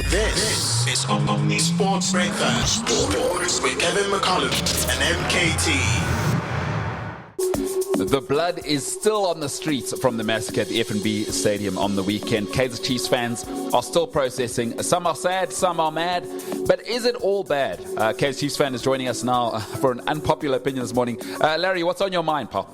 This is Omni Sports Breakfast. Sports with Kevin McCollum and MKT. The blood is still on the streets from the massacre at the FNB Stadium on the weekend. Kaizer Chiefs fans are still processing. Some are sad, some are mad. But is it all bad? Kaizer Chiefs fan is joining us now for an unpopular opinion this morning. Larry, what's on your mind, pal?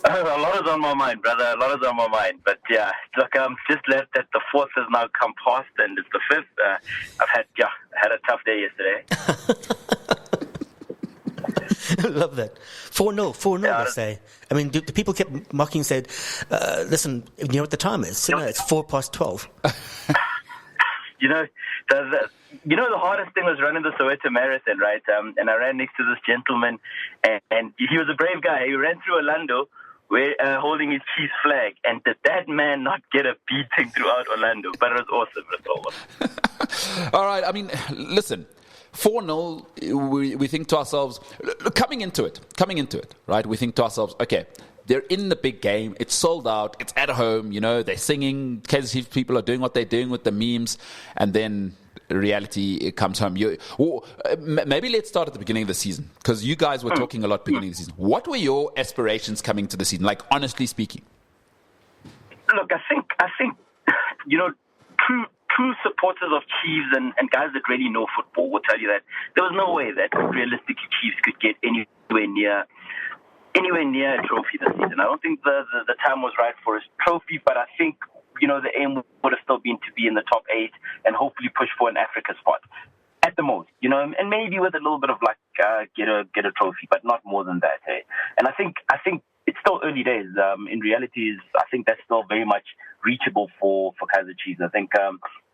A lot is on my mind, brother. A lot is on my mind. But yeah, look, I'm just glad that the fourth has now come past and it's the fifth. I've had a tough day yesterday. I love that. 4-0, 4-0, Yeah, they say. I mean, the people kept mocking, said, listen, you know what the time is? So, no, it's 12:04. The hardest thing was running the Soweto Marathon, right? And I ran next to this gentleman, and he was a brave guy. He ran through Orlando holding his Chiefs flag. And did that man not get a beating throughout Orlando? But it was awesome. It was awesome. All right, I mean, listen. 4-0, we think to ourselves, coming into it, right? We think to ourselves, okay, they're in the big game. It's sold out. It's at home. You know, they're singing. Kaizer Chiefs people are doing what they're doing with the memes. And then reality comes home. Maybe let's start at the beginning of the season, because you guys were talking a lot beginning of the season. What were your aspirations coming to the season, like, honestly speaking? Look, I think true supporters of Chiefs and guys that really know football will tell you that there was no way that realistically Chiefs could get anywhere near a trophy this season. I don't think the time was right for a trophy, but I think the aim would have still been to be in the top 8 and hopefully push for an Africa spot at the most, and maybe with a little bit of luck get a trophy, but not more than that. Hey? And I think it's still early days. In reality, I think that's still very much reachable for Kaizer Chiefs. I think,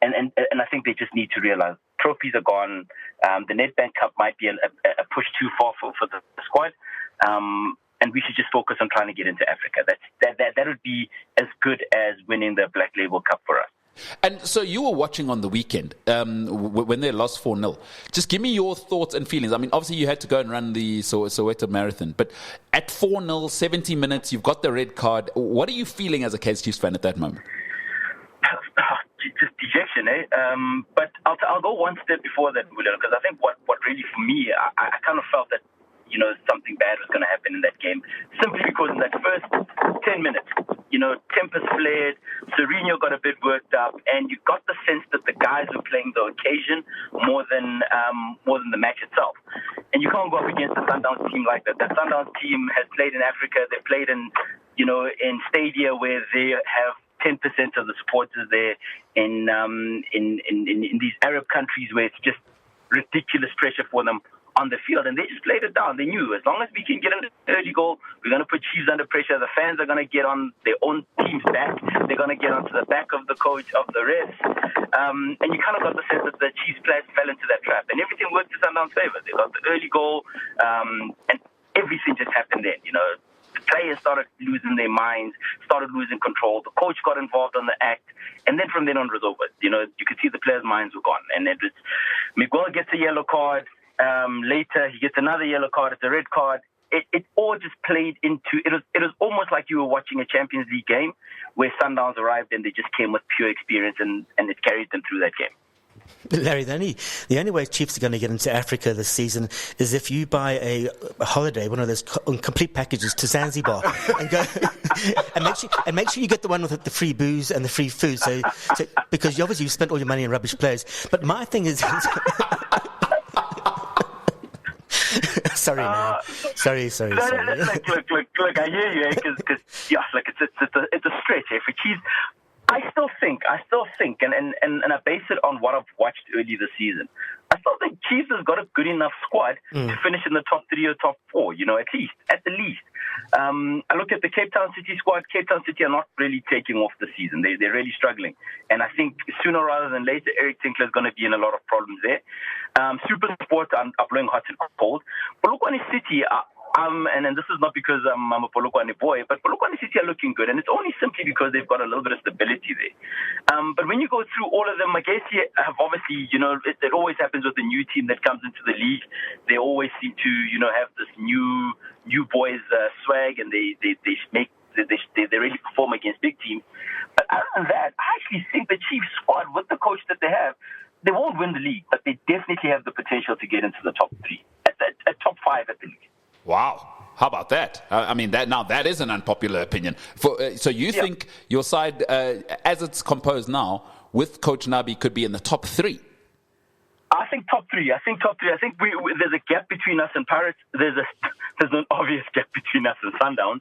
and I think they just need to realize trophies are gone. The Nedbank Cup might be a push too far for the squad, and we should just focus on trying to get into Africa. That would be as good as winning the Black Label Cup for us. And so you were watching on the weekend when they lost 4-0. Just give me your thoughts and feelings. I mean, obviously you had to go and run the Soweto Marathon, but at 4-0, 70 minutes, you've got the red card. What are you feeling as a Kaizer Chiefs fan at that moment? Just dejection, eh? But I'll go one step before that, William, because I think what really for me, I kind of felt that something bad was going to happen in that game, simply because in that first 10 minutes, tempers flared, Sereno got a bit worked up, and you got the sense that the guys were playing the occasion more than the match itself. And you can't go up against a Sundowns team like that. That Sundowns team has played in Africa. They played in stadia where they have 10% of the supporters there in these Arab countries where it's just ridiculous pressure for them on the field, and they just played it down. They knew as long as we can get an early goal, we're going to put Chiefs under pressure. The fans are going to get on their own team's back. They're going to get onto the back of the coach, of the refs. And you kind of got the sense that the Chiefs players fell into that trap, and everything worked in Sundowns' favor. They got the early goal, and everything just happened then. The players started losing their minds, started losing control. The coach got involved on the act, and then from then on it was over. You could see the players' minds were gone, and it was Miguel gets a yellow card. Later, he gets another yellow card. It's a red card. It all just played into it. It was almost like you were watching a Champions League game where Sundowns arrived and they just came with pure experience, and it carried them through that game. Larry, the only way Chiefs are going to get into Africa this season is if you buy a holiday, one of those complete packages to Zanzibar, and go and make sure you get the one with the free booze and the free food. So because obviously you've spent all your money on rubbish players. But my thing is. Sorry, man. Sorry. Look, I hear you, because it's a stretch. For Chiefs, I still think, and I base it on what I've watched early this season. I still think Chiefs has got a good enough squad to finish in the top 3 or top 4, at the least. I look at the Cape Town City squad. Cape Town City are not really taking off the season. They're really struggling. And I think sooner rather than later, Eric Tinkler is going to be in a lot of problems there. Super Sport are blowing hot and cold. Polokwane City and this is not because I'm a Polokwane boy, but Polokwane City are looking good, and it's only simply because they've got a little bit of stability there. But when you go through all of them, I guess you have obviously, it always happens with a new team that comes into the league. They always seem to, have this new boys swag, and they really perform against big teams. But other than that, I actually think the Chiefs squad, with the coach that they have, they won't win the league, but they definitely have the potential to get into the top 3, at top 5 at the league. Wow. How about that? I mean, that is an unpopular opinion. So you think your side, as it's composed now, with Coach Nabi, could be in the top 3? I think top 3. I think there's a gap between us and Pirates. There's an obvious gap between us and Sundowns.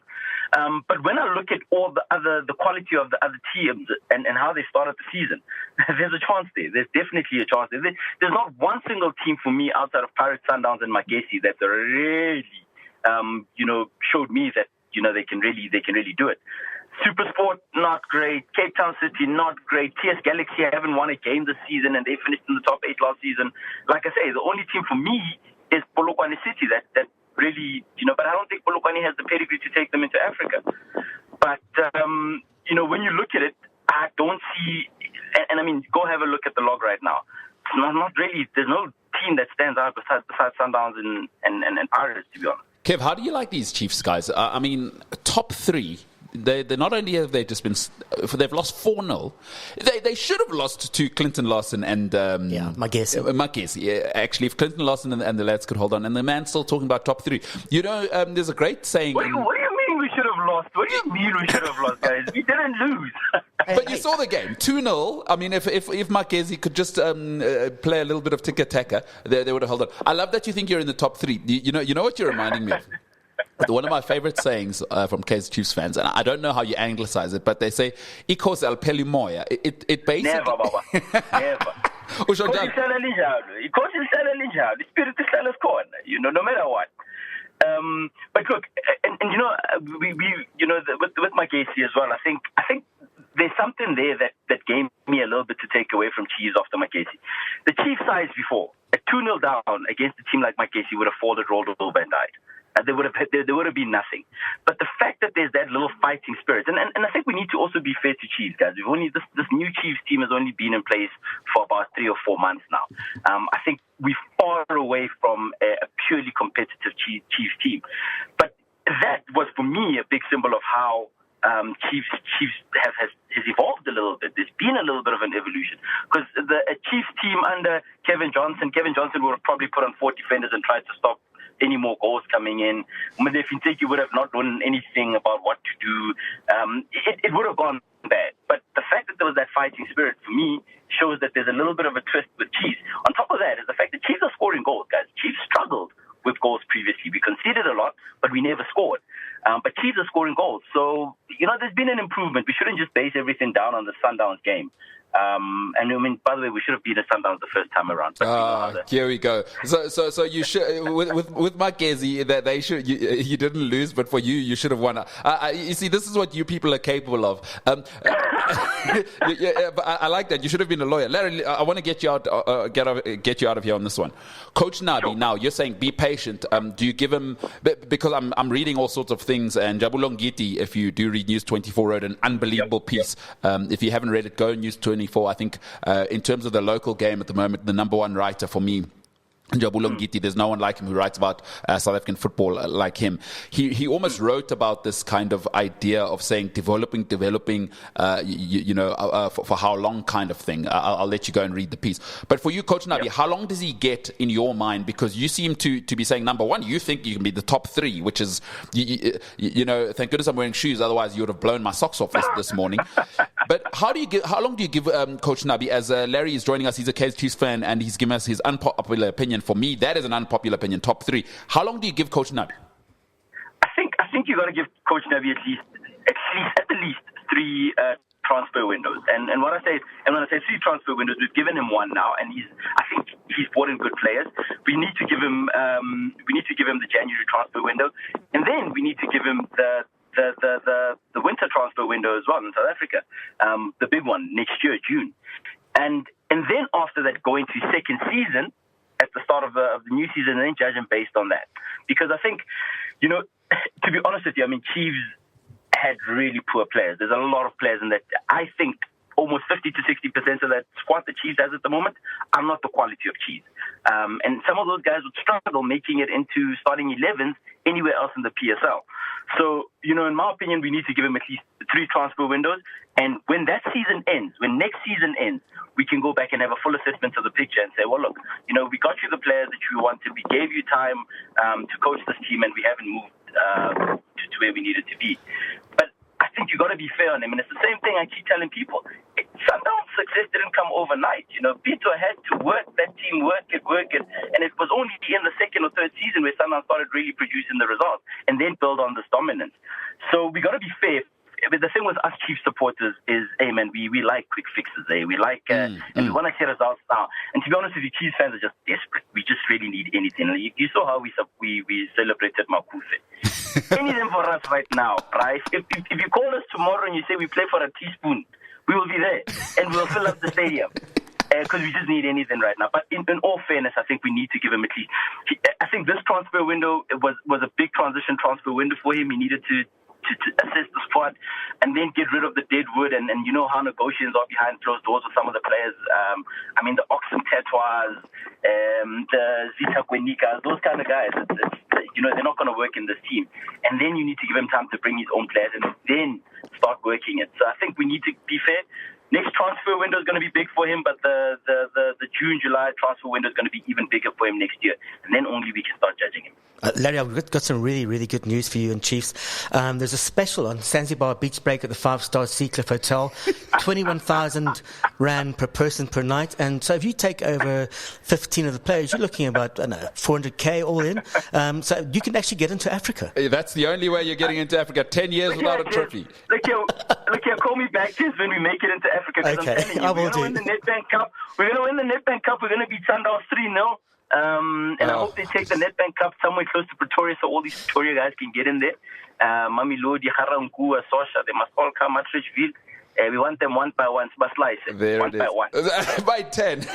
But when I look at all the quality of the other teams and how they started the season, there's a chance there. There's definitely a chance there. There's not one single team for me outside of Pirates, Sundowns, and Magesi that really, showed me that they can really do it. SuperSport, not great. Cape Town City, not great. TS Galaxy haven't won a game this season, and they finished in the top 8 last season. Like I say, the only team for me is Polokwane City that really, but I don't think Polokwane has the pedigree to take them into Africa. But, when you look at it, I don't see, and I mean, go have a look at the log right now. Not really, there's no team that stands out besides Sundowns and Pirates, to be honest. Kev, how do you like these Chiefs guys? I mean, top 3. They not only have they just been, they've lost 4-0. They should have lost to Clinton Larson and Magesi. Yeah, actually, if Clinton Larson and the lads could hold on, and the man's still talking about top 3. There's a great saying. What do you mean we should have lost? What do you mean we should have lost, guys? We didn't lose. But you saw the game, 2-0. I mean, if Magesi could just play a little bit of tic-tac, they would have held on. I love that you think you're in the top 3. You know what you're reminding me of? One of my favorite sayings from Kaizer Chiefs fans, and I don't know how you anglicize it, but they say, "Ikos al pelimoya." It basically never, Baba. Never. No matter what. But look, and we with Magesi as well. I think there's something there that gave me a little bit to take away from Chiefs after Magesi. The Chiefs sides before, a 2-0 down against a team like Magesi would have folded, rolled over, and died. There would have been nothing. But the fact that there's that little fighting spirit, and I think we need to also be fair to Chiefs, guys. We've only this new Chiefs team has only been in place for about 3 or 4 months now. I think we're far away from a purely competitive Chiefs team. But that was for me a big symbol of how Chiefs has evolved a little bit. There's been a little bit of an evolution because a Chiefs team under Kevin Johnson would have probably put on 4 defenders and tried to stop any more goals coming in. Mudefinteki would have not done anything about what to do. It would have gone bad. But the fact that there was that fighting spirit, for me, shows that there's a little bit of a twist with Chiefs. On top of that is the fact that Chiefs are scoring goals, guys. Chiefs struggled with goals previously. We conceded a lot, but we never scored. But Chiefs are scoring goals. So, there's been an improvement. We shouldn't just base everything down on the Sundowns game. And I mean, by the way, we should have beaten Sundowns the first time around. Here we go. So you should with Magesi that they should you didn't lose, but for you should have won. You see, this is what you people are capable of. But I like that. You should have been a lawyer, Larry. I want to get you out of here on this one. Coach Nabi. Sure. Now you're saying be patient. Do you give him because I'm reading all sorts of things, and Jabulong Giti, if you do read News 24, wrote an unbelievable piece. If you haven't read it, go News 24. I think in terms of the local game at the moment, the number one writer for me, Jabulong Giti, there's no one like him who writes about South African football like him. He almost wrote about this kind of idea of saying developing, for how long kind of thing. I'll let you go and read the piece. But for you, Coach Nabi, how long does he get in your mind? Because you seem to be saying, number one, you think you can be the top 3, which is, thank goodness I'm wearing shoes. Otherwise, you would have blown my socks off this morning. But how long do you give Coach Nabi? As Larry is joining us, he's a Kaizer Chiefs fan, and he's given us his unpopular opinion. For me, that is an unpopular opinion. Top 3. How long do you give Coach Nabi? I think you got to give Coach Nabi at the least 3 transfer windows. And when I say 3 transfer windows, we've given him 1 now, and I think he's brought in good players. We need to give him the January transfer window, and then we need to give him the winter transfer window as well in South Africa, the big one next year, June, and then after that, go into second season at the start of the new season, and then judge him based on that. Because I think, to be honest with you, I mean, Chiefs had really poor players. There's a lot of players in that. I think almost 50 to 60% of that squad the Chiefs has at the moment are not the quality of Chiefs. And some of those guys would struggle making it into starting 11s anywhere else in the PSL. So, in my opinion, we need to give him at least 3 transfer windows. And when that season ends, when next season ends, we can go back and have a full assessment of the picture and say, well, look, we got you the players that you wanted. We gave you time to coach this team, and we haven't moved to where we needed to be. But I think you got to be fair on him. And it's the same thing I keep telling people. Sundown's success didn't come overnight. Pito had to work that team, work it. And it was only in the second or third season where Sundown started really producing the results and then build on this dominance. So we got to be fair. But the thing with us Chiefs supporters is, hey man, we like quick fixes, eh? We like, and we want to see results now. And to be honest with you, Chiefs fans are just desperate. We just really need anything. You saw how we celebrated Makufe. Anything for us right now, right? If you call us tomorrow and you say we play for a teaspoon, we will be there and we'll fill up the stadium. Because we just need anything right now. But in all fairness, I think we need to give him at least. I think this transfer window was a big transition transfer window for him. He needed to assess the squad and then get rid of the dead wood and you know how negotiations are behind closed doors with some of the players. The Oxen Tatois, the Zita Guenikas, those kind of guys. They're not going to work in this team. And then you need to give him time to bring his own players and then start working it. So I think we need to be fair. Next transfer window is going to be big for him, but the June, July transfer window is going to be even bigger for him next year. And then only we can start judging him. Larry, I've got some really, really good news for you and Chiefs. There's a special on Zanzibar Beach Break at the 5-star Seacliff Hotel. 21,000 Rand per person per night. And so if you take over 15 of the players, you're looking about, 400K all in. So you can actually get into Africa. That's the only way you're getting into Africa. 10 years without a trophy. Look here, call me back just when we make it into Africa. Okay, I'm telling you, we're going to win the Nedbank Cup. We're going to win the Nedbank Cup. We're going to beat Sundowns 3-0. I hope they take the Nedbank Cup somewhere close to Pretoria so all these Pretoria guys can get in there. Mamelodi, Garankuwa, Sosha, they must all come at Richville. We want them one by one. Slice it. There one it by is. one. By 10.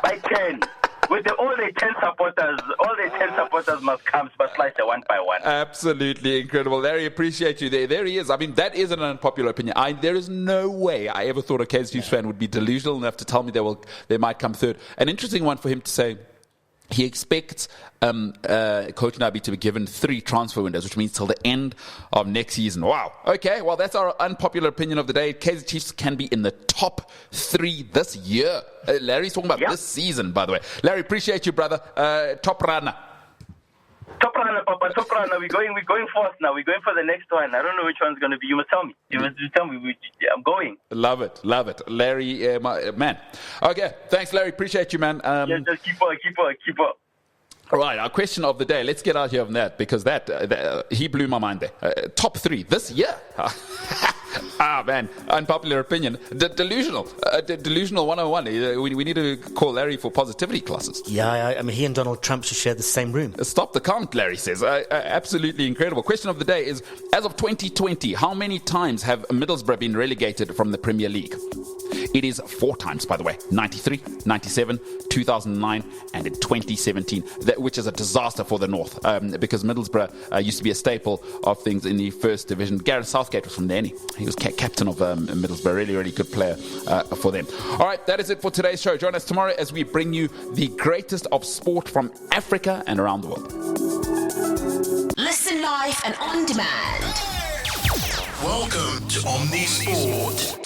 By 10. With all the 10 supporters must come, slice it one by one. Absolutely incredible. Larry, appreciate you. There he is. That is an unpopular opinion. There is no way I ever thought a Kaizer Chiefs fan would be delusional enough to tell me they might come third. An interesting one for him to say. He expects Coach Nabi to be given 3 transfer windows, which means till the end of next season. Wow. Okay, well, that's our unpopular opinion of the day. Kaizer Chiefs can be in the top 3 this year. Larry's talking about this season, by the way. Larry, appreciate you, brother. Top runner. Top runner, Papa. Top runner. We're going fast now. We're going for the next one. I don't know which one's going to be. You must tell me. I'm going. Love it. Larry, man. Okay, thanks, Larry. Appreciate you, man. Just keep up. All right, our question of the day. Let's get out here on that because he blew my mind there. Top 3 this year. Man, unpopular opinion. Delusional 101. We need to call Larry for positivity classes. Yeah, he and Donald Trump should share the same room. Stop the count, Larry says. Absolutely incredible. Question of the day is, as of 2020, how many times have Middlesbrough been relegated from the Premier League? It is 4 times, by the way. 93, 97, 2009, and in 2017, which is a disaster for the North because Middlesbrough used to be a staple of things in the first division. Gareth Southgate was from there. He was captain of Middlesbrough. Really, really good player for them. All right, that is it for today's show. Join us tomorrow as we bring you the greatest of sport from Africa and around the world. Listen live and on demand. Welcome to Omni Sport.